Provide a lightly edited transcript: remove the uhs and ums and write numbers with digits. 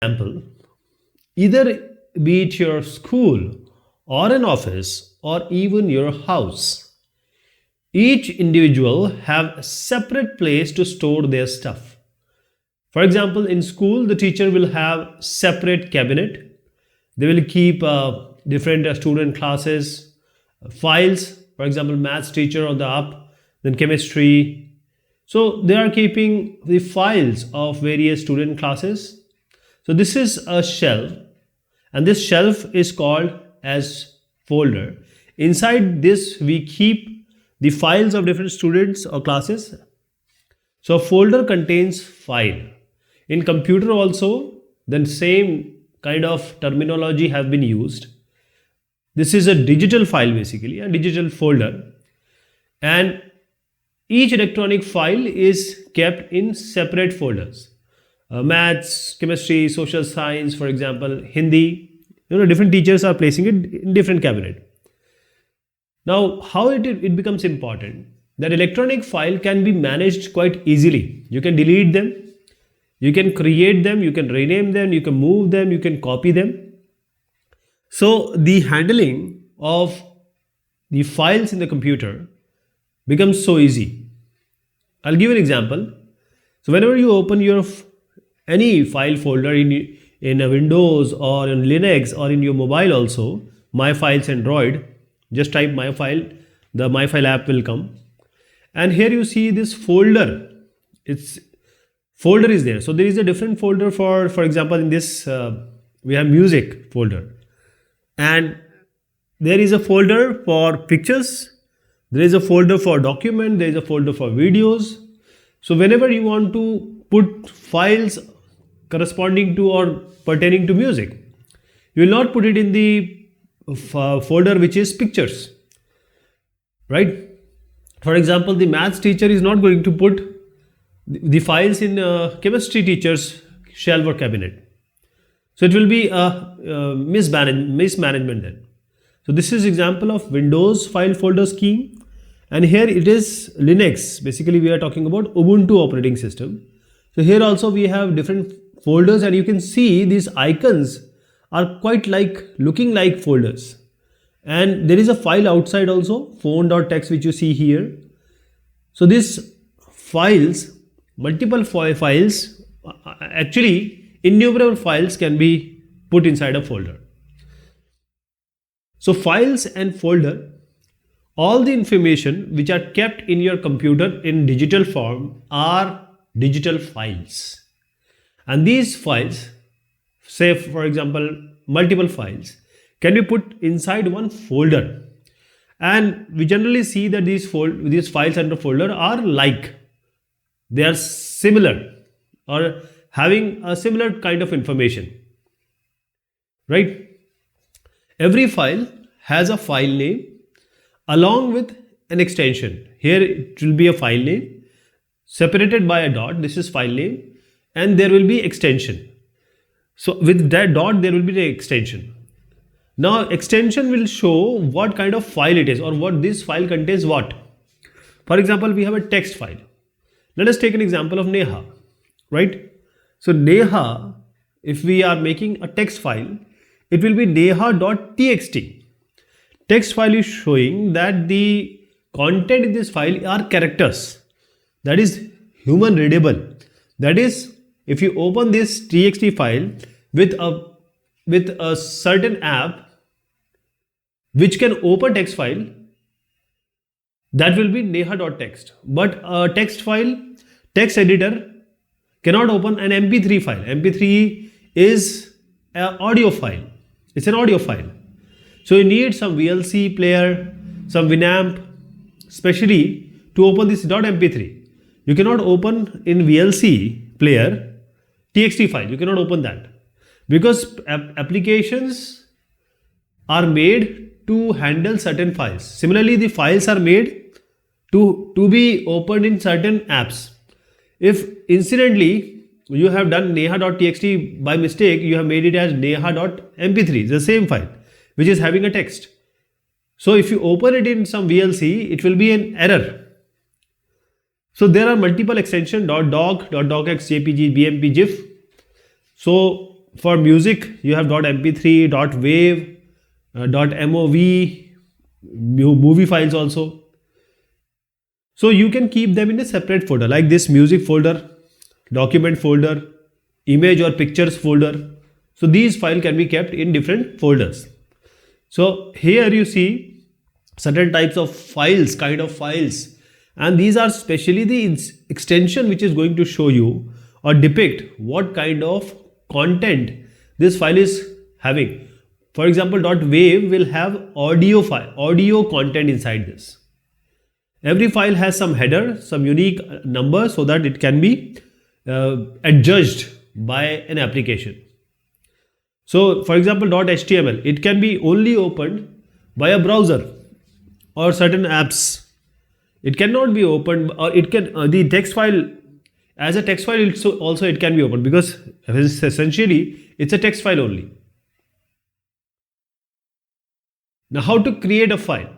example, either be it your school or an office or even your house, each individual have a separate place to store their stuff. For example, in school, the teacher will have separate cabinet. They will keep different student classes, files. For example, maths teacher on the up, then chemistry. So they are keeping the files of various student classes. So this is a shelf, and this shelf is called as folder. Inside this, we keep the files of different students or classes. So a folder contains file. In computer also, then same kind of terminology have been used. This is a digital file, basically a digital folder, and each electronic file is kept in separate folders. Maths, chemistry, social science, for example, Hindi, different teachers are placing it in different cabinet. Now, how it becomes important that electronic file can be managed quite easily. You can delete them, you can create them, you can rename them, you can move them, you can copy them. So the handling of the files in the computer becomes so easy. I'll give an example. So whenever you open your any file folder in a Windows or in Linux or in your mobile also, My Files Android, just type my file, the my file app will come, and here you see this folder. Its folder is there. So there is a different folder for example, in this we have music folder, and there is a folder for pictures, there is a folder for document, there is a folder for videos. So whenever you want to put files corresponding to or pertaining to music, you will not put it in the folder which is pictures, right? For example, the maths teacher is not going to put the files in chemistry teacher's shelf or cabinet. So it will be a mismanagement then. So this is example of Windows file folder scheme, and here it is Linux. Basically we are talking about Ubuntu operating system. So here also we have different folders, and you can see these icons are quite like looking like folders, and there is a file outside also, phone.txt, which you see here. So these files, multiple files, actually innumerable files can be put inside a folder. So files and folder, all the information which are kept in your computer in digital form are digital files, and these files, say for example multiple files, can be put inside one folder, and we generally see that these files under folder are like, they are similar or having a similar kind of information, right? Every file has a file name along with an extension. Here it will be a file name separated by a dot, this is file name, and there will be extension. So with that dot there will be the extension. Now extension will show what kind of file it is, or what this file contains what. For example, we have a text file. Let us take an example of Neha, right? So Neha, if we are making a text file, it will be neha.txt. Text file is showing that the content in this file are characters, that is human readable. That is, if you open this txt file with a certain app which can open text file, that will be neha.txt. But a text file, text editor cannot open an mp3 file. mp3 is an audio file. It's an audio file. So you need some VLC player, some Winamp, especially to open this .mp3. You cannot open in VLC player txt file. You cannot open that, because applications are made to handle certain files. Similarly, the files are made to be opened in certain apps. If incidentally you have done neha.txt by mistake, you have made it as neha.mp3, the same file which is having a text. So if you open it in some VLC, it will be an error. So there are multiple extensions, .doc, .docx, JPG, BMP, GIF. So For music, you have .mp3, .wave, .mov, movie files also. So you can keep them in a separate folder, like this music folder, document folder, image or pictures folder. So these files can be kept in different folders. So here you see certain types of files, kind of files, and these are specially the extension which is going to show you or depict what kind of content this file is having. For example, .wave will have audio file, audio content inside this. Every file has some header, some unique number, so that it can be adjudged by an application. So for example, .html, it can be only opened by a browser or certain apps. It cannot be opened, or it can the text file, as a text file also it can be opened, because essentially it's a text file only. Now, how to create a file?